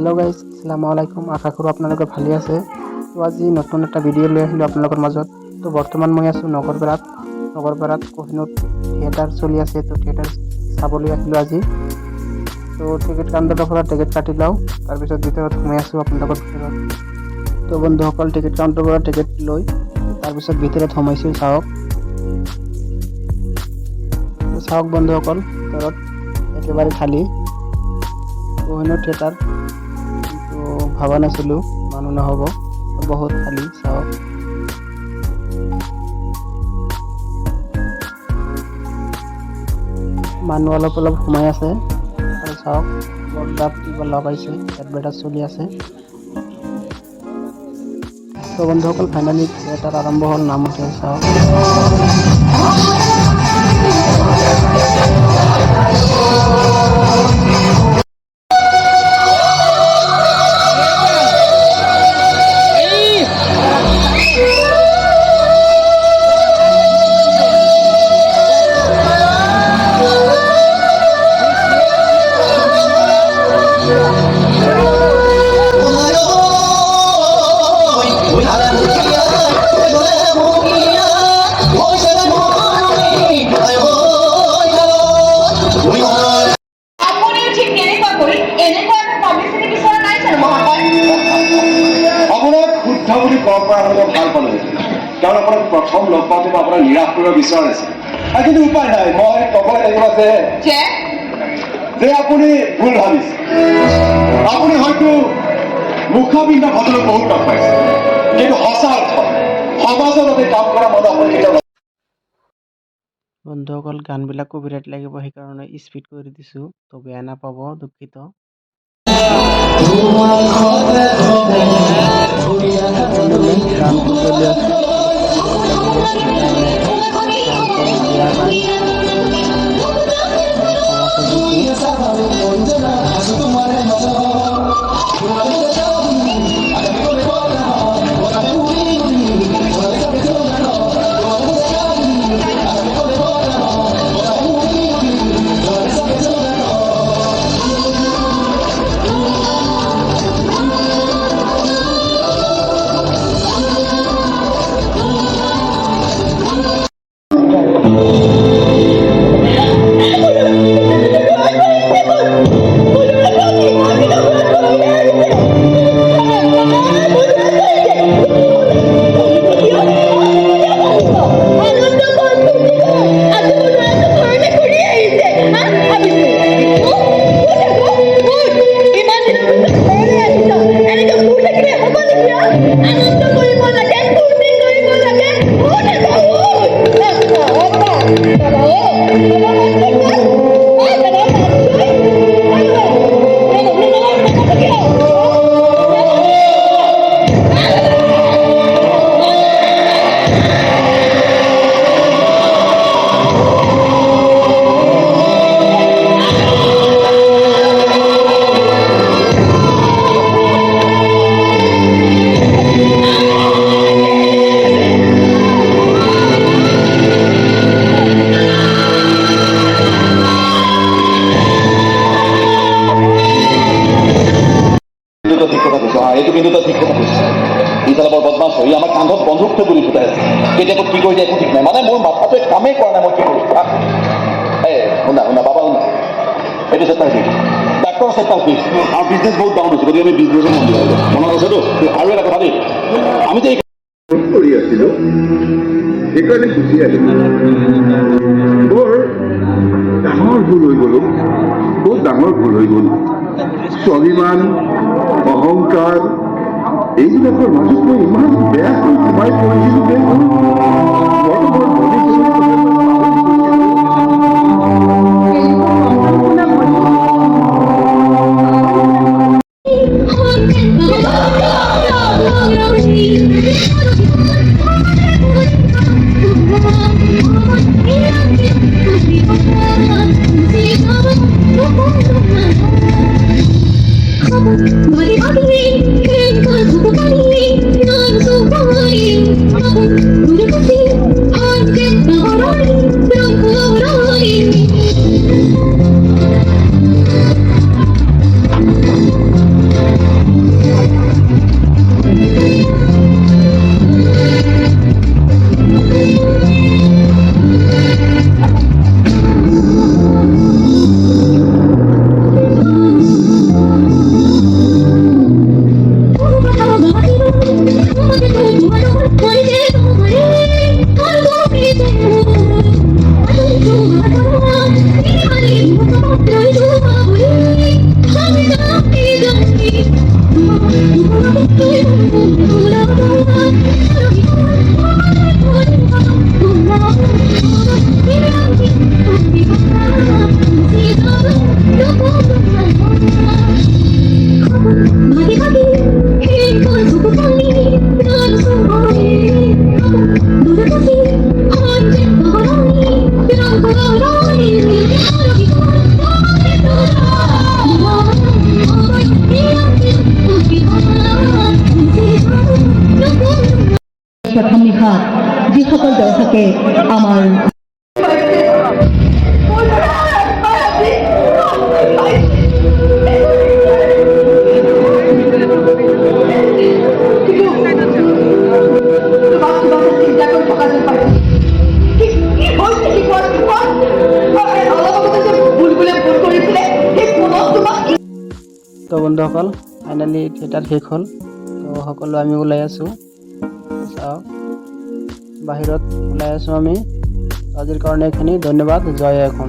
Hello' guys, আসসালামু আলাইকুম। আশা কৰোঁ আপোনালোকে ভালে আছে। তো আজি নতুন এটা ভিডিঅ' লৈ আহিলোঁ আপোনালোকৰ মাজত। তো বৰ্তমান মই আছোঁ নগৰবেৰাত কোহিনুৰ থিয়েটাৰ চলি আছে। তো থিয়েটাৰ চাবলৈ আহিলোঁ আজি। তো টিকেট কাউণ্টাৰৰ পৰা টিকেট কাটি লওঁ, তাৰপিছত ভিতৰত সোমাই আছোঁ আপোনালোকৰ ভিতৰত। তো বন্ধুসকল, টিকেট কাউণ্টাৰৰ পৰা টিকেট লৈ তাৰপিছত ভিতৰত সোমাইছোঁ। চাওক বন্ধুসকল, ভিতৰত একেবাৰে খালী কোহিনুৰ থিয়েটাৰ। কিন্তু ভাবা নাছিলোঁ মানুহ নহ'ব, বহুত খালী। চাওক মানুহ অলপ সোমাই আছে। আৰু চাওক পৰ্দাত কিবা লগাইছে, এডভাৰটাইজ চলি আছে। তো বন্ধুসকল, ফাইনেলি থিয়েটাৰ আৰম্ভ হ'ল। নাম উঠে চাওক। কাৰণ আপোনাক প্ৰথম লগ পাওঁতে মই আপোনাক নিৰাশ কৰিব বিচৰা নাছিল। আৰু কিন্তু উপায় নাই, মই ক'বই লাগিব যে আপুনি ভুল ভাবিছে। আপুনি হয়তো মুখা পিন্ধা ভদ্ৰলোক বহুত লগ পাইছে, কিন্তু সঁচা অৰ্থ সমাজৰ বাবে কাম কৰা মানুহ আপুনি কেতিয়াও। বন্ধুসকল, গানবিলাকো বিৰাট লাগিব, সেইকাৰণে স্পীড কৰি দিছোঁ। তো বেয়া নাপাব, দুখিত। গানটো চলি আছে, লাগিব সেইকাৰণে গানটো বেয়া নাই। এইটো কিন্তু তই ঠিক কথা কৈছ। ইফালে বৰ বদমাছ হৈ আমাৰ কান্ধত বন্ধুত্ব বুলি ফুটাই আছে। কেতিয়াবা কি কৰি যায় একো ঠিক নাই। মানে মোৰ মাথাটোৱে কামেই কৰা নাই, মই কি কৰিছোঁ। শুনা বাবা, শুনা, এইটো চেষ্টাৰ ফিজ, ডাক্তৰ চেষ্টাৰ ফিজ। আৰু বিজনেছ বহুত ডাউন হৈছে, গতিকে আমি বিজনেছত মন দিব লাগিব। মনত আছেতো? আৰু এটা কথা দেই, আমি যে কৰি আছিলোঁ সেইকাৰণে গুচি আহিলোঁ। বৰ ডাঙৰ ভুল হৈ গ'লো, বহুত ডাঙৰ ভুল হৈ গ'ল। স্বাভিমান, অহংকাৰ, এইবিলাকৰ মাজত মই ইমান বেয়াকৈ সোমাই পৰিছিলোঁ যে প্ৰথম নিশাত যিসকল দৰ্শকে আমাৰ তো বন্ধুসকল ফাইনেলি থিয়েটাৰ শেষ হ'ল। তো সকলো আমি ওলাই আছোঁ, চাওক বাহিৰত ওলাই আছোঁ আমি। আজিৰ কাৰণে এইখিনি, ধন্যবাদ, জয় অসম।